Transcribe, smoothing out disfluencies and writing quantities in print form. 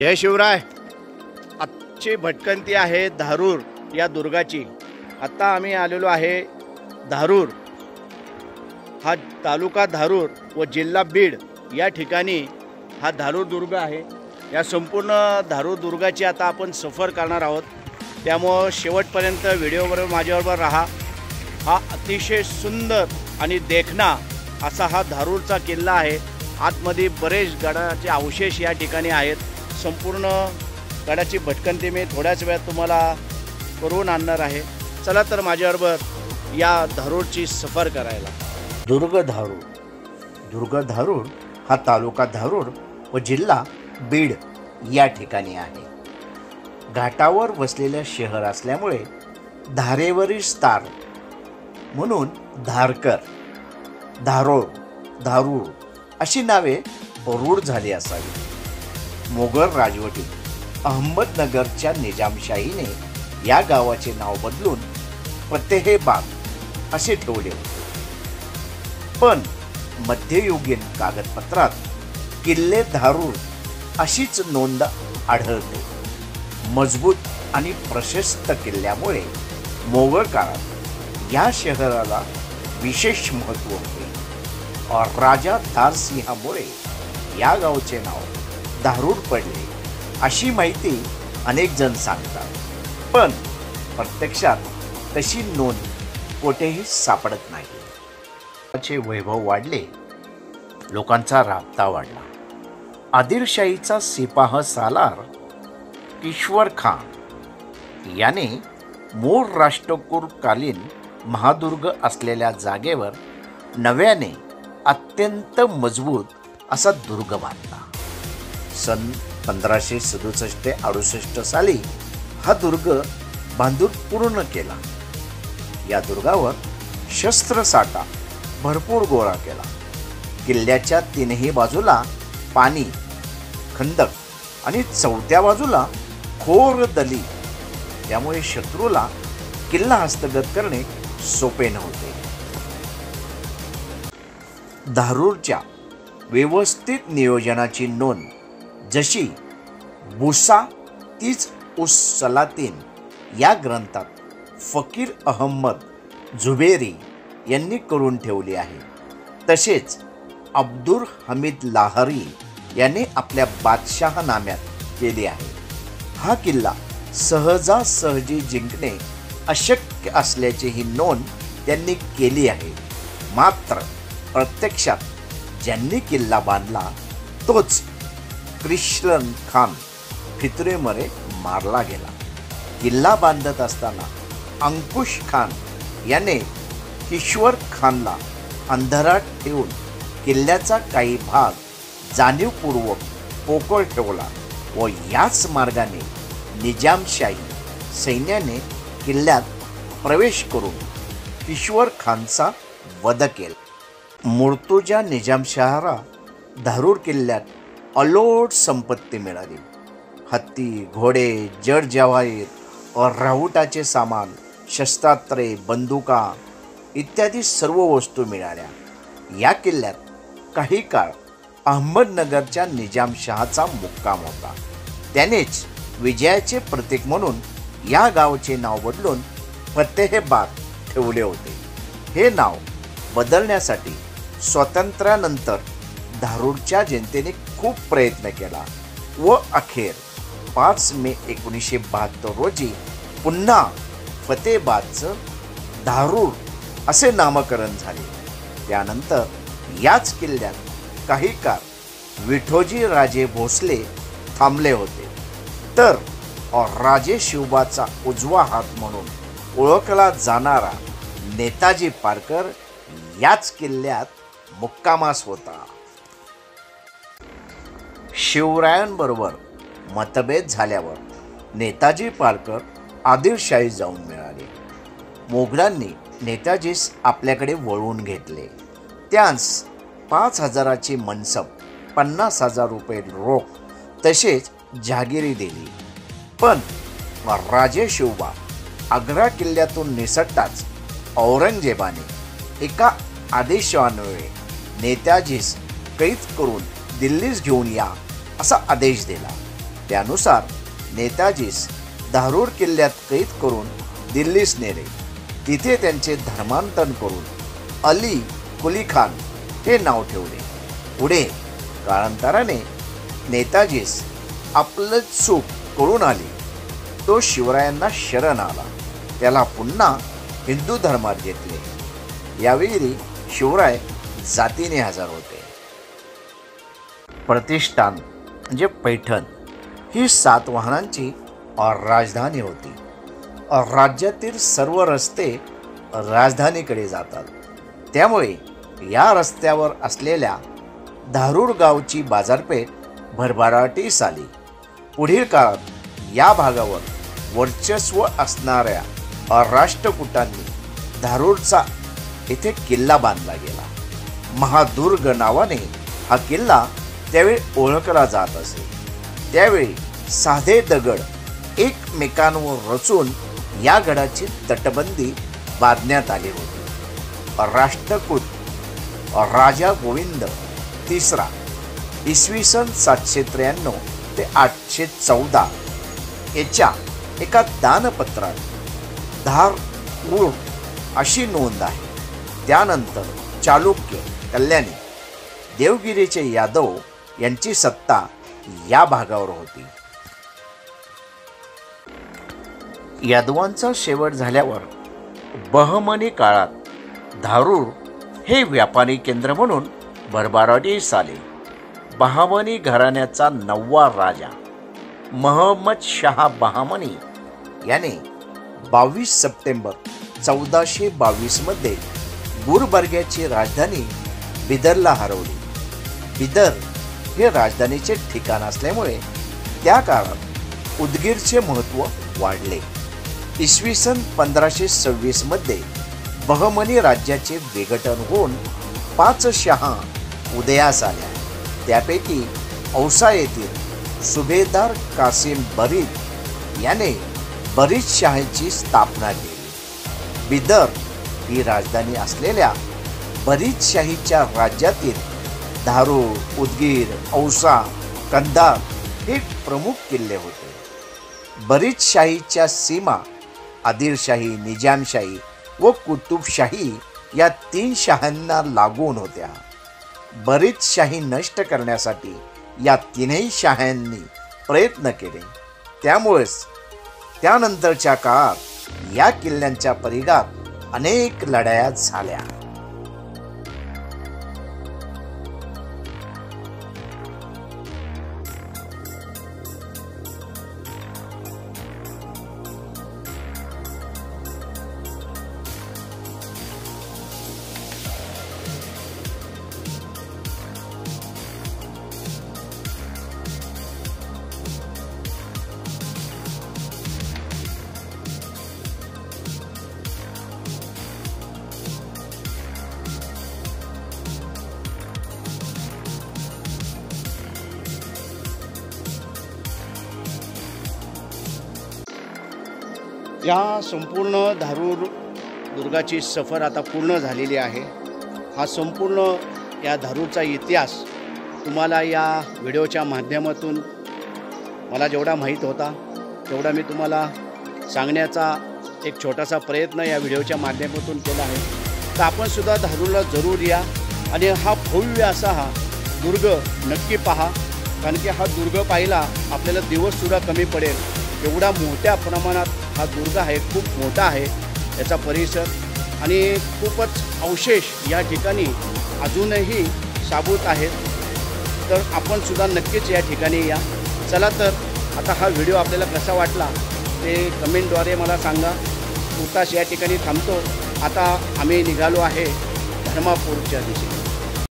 जय शिवराय। आजची भटकंती आहे धारूर या दुर्गाची। आता आम्ही आलेलो आहे धारूर, हा तालुका धारूर व जिल्हा बीड या ठिकाणी हा धारूर दुर्ग आहे। या संपूर्ण धारूर दुर्गाची आता आपण सफर करणार आहोत, त्यामुळे शेवटपर्यंत व्हिडिओवर माझ्याबरोबर राहा। हा अतिशय सुंदर आणि देखणा असा हा धारूरचा किल्ला आहे। आतमध्ये बरेच गडाचे अवशेष या ठिकाणी आहेत। संपूर्ण गडाची भटकंती मी थोड्याच वेळात तुम्हाला करून आणणार आहे। चला तर माझ्याबरोबर या धारूरची सफर करायला। दुर्ग धारूर हा तालुका धारूर व जिल्हा बीड या ठिकाणी आहे। घाटावर वसलेले शहर असल्यामुळे धारेवरील स्थान म्हणून धारकर, धारूर अशी नावे रूढ झाली असावी। मोगल राजवटीत अहमदनगरच्या निजामशाहीने या गावाचे नाव बदलून फतेहबाद असे ठेवले होते, पण मध्ययुगीन कागदपत्रात किल्ले धारूर अशीच नोंद आढळते। मजबूत आणि प्रशस्त किल्ल्यामुळे मोगल काळात या शहराला विशेष महत्त्व होते और राजा धारसिंहामुळे या गावचे नाव धारूर पडले अशी माहिती अनेक जण सांगतात, पण प्रत्यक्षात तशी नोंद कोठेही सापडत नाही। त्याचे वैभव वाढले, लोकांचा राबता वाढला। आदिलशाहीचा सिपाह सालार ईश्वर खान याने मूळ राष्ट्रकूटकालीन महादुर्ग असलेल्या जागेवर नव्याने अत्यंत मजबूत असा दुर्ग बांधला। सन 1567-68 साली हा दुर्ग बांधून पूर्ण केला। या दुर्गावर शस्त्रसाठा भरपूर गोळा केला। किल्ल्याच्या तीनही बाजूला पाणी, खंदक आणि चौथ्या बाजूला खोर दली, त्यामुळे शत्रूला किल्ला हस्तगत करणे सोपे नव्हते। धारूरच्या व्यवस्थित नियोजनाची नोंद जशी बुसा तीच उस सलातीन या ग्रंथात फकीर अहमद जुबेरी यांनी करून ठेवली आहे, तसेच अब्दुल हमीद लाहरी याने आपल्या बादशाहनाम्यात केली आहे। हा किल्ला सहजासहजी जिंकणे अशक्य असल्याची ही नोंद त्यांनी केली आहे। मात्र प्रत्यक्षात ज्यांनी किल्ला बांधला तोच कृष्ण खान फितुरेमध्ये मारला गेला। किल्ला बांधत असताना अंकुश खान याने ईश्वर खानला अंधारात ठेवून किल्ल्याचा काही भाग जाणीवपूर्वक पोकळ ठेवला व याच मार्गाने निजामशाही सैन्याने किल्ल्यात प्रवेश करून ईश्वर खानचा वध केला। मुर्तुजा निजामशहाला धारूर किल्ल्यात अलोट संपत्ती मिळाली। हत्ती, घोडे, जड जवाहीर और राहुटाचे सामान, शस्त्रास्त्रे, बंदुका इत्यादी सर्व वस्तू मिळाल्या। या किल्ल्यात काही काळ अहमदनगरच्या निजामशहाचा मुक्काम होता। त्यानेच विजयाचे प्रतीक म्हणून या गावचे नाव बदलून फतेहबाद ठेवले होते। हे नाव बदलण्यासाठी स्वातंत्र्यानंतर धारूरच्या जनतेने खूप प्रयत्न केला व अखेर 5 मे 1972 रोजी पुन्हा फतेहबादचं धारूर असे नामकरण झाले। त्यानंतर याच किल्ल्यात काही काळ विठोजी राजे भोसले थांबले होते, तर राजे शिवबाचा उजवा हात म्हणून ओळखला जाणारा नेताजी पारकर याच किल्ल्यात मुक्कामास होता। शिवरायांबरोबर मतभेद झाल्यावर नेताजी पारकर आदिलशाही जाऊन मिळाले। मोगलांनी नेताजीस आपल्याकडे वळवून घेतले। त्यास 5,000ची मनसब, 50,000 रुपये रोख तसेच जहागिरी दिली। पण राजे शिवबा आग्रा किल्ल्यातून निसटताच औरंगजेबाने एका आदेशान्वये नेताजीस कैद करून दिल्लीस घेऊन या असा आदेश दिला। त्यानुसार नेताजीस धारूर किल्ल्यात कैद करून दिल्लीस नेले. तिथे त्यांचे धर्मांतरण करून अली कुली खान हे नाव ठेवले. पुढे काळांतराने नेताजीस आपलं चूक कळून आली. तो शिवरायांना शरण आला. त्याला पुन्हा हिंदू धर्मात घेतले. यावेळी शिवराय जातीने हजर होते. प्रतिष्ठान म्हणजे पैठण ही सातवाहनांची राजधानी होती. राज्यातील सर्व रस्ते राजधानीकडे जातात. त्यामुळे या रस्त्यावर असलेल्या धारूर गावची बाजारपेठ भरभराटीस आली. पुढील काळात या भागावर वर्चस्व असणाऱ्या राष्ट्रकूटांनी धारूरचा येथे किल्ला बांधला गेला. महादुर्ग नावाने हा किल्ला त्यावेळी ओळखला जात असे. त्यावेळी साधे दगड एकमेकांवर रचून या गडाची तटबंदी बांधण्यात आली होती. राष्ट्रकूट राजा गोविंद तिसरा इसवी सन 793 ते 814 याच्या एका दानपत्रात धारूर अशी नोंद आहे. त्यानंतर चालुक्य, कल्याणी, देवगिरीचे यादव यांची सत्ता या भागावर होती. यादवांचा शेवट झाल्यावर बहमनी काळात धारूर हे व्यापारी केंद्र म्हणून भरभराटीस आले. बहामनी घराण्याचा 9वा राजा महम्मद शाह बहामनी याने 22 सप्टेंबर 1422 मध्ये गुलबर्ग्याची राजधानी बिदरला हरवली. बिदर हे राजधानीचे ठिकाण असल्यामुळे त्या काळात उदगीरचे महत्त्व वाढले. इसवी सन 1526 मध्ये बहमनी राज्याचे विघटन होऊन 5 शाह उदयास आल्या. त्यापैकी औसा येथील सुभेदार कासिम बरीद याने बरीद शाहीची स्थापना केली. बिदर ही राजधानी असलेल्या बरीद शाहीच्या राज्यातील धारूर, उदगीर, औसा, कंधार हे प्रमुख किल्ले होते. बरीद शाहीच्या सीमा आदिलशाही, निजामशाही व कुतुबशाही या 3 शाह्यांना लागून होत्या. बरीद शाही नष्ट करण्यासाठी या 3ही शाह्यांनी प्रयत्न केले. त्यामुळेच त्यानंतरच्या काळात या किल्ल्यांच्या परिघात अनेक लढाया झाल्या. या संपूर्ण धारूर दुर्गाची सफर आता पूर्ण झालेली आहे. हा संपूर्ण या धारूरचा इतिहास तुम्हाला या व्हिडिओच्या माध्यमातून मला जेवढा माहीत होता तेवढा मी तुम्हाला सांगण्याचा एक छोटासा प्रयत्न या व्हिडिओच्या माध्यमातून केला आहे. तर आपण सुद्धा धारूरला जरूर या आणि हा भव्य असा हा दुर्ग नक्की पहा. कारण की हा दुर्ग पाहिला आपल्याला दिवससुद्धा कमी पडेल. एवढा मोठ्या प्रमाणात हा दुर्ग आहे, खूप मोठा आहे याचा परिसर आणि खूपच अवशेष या ठिकाणी अजूनही साबूत आहेत. तर आपण सुद्धा नक्कीच या ठिकाणी या. चला तर आता हा व्हिडिओ आपल्याला कसा वाटला ते कमेंटद्वारे मला सांगा. तुर्तास या ठिकाणी थांबतो. आता आम्ही निघालो आहे धर्मापूरच्या दिशेने.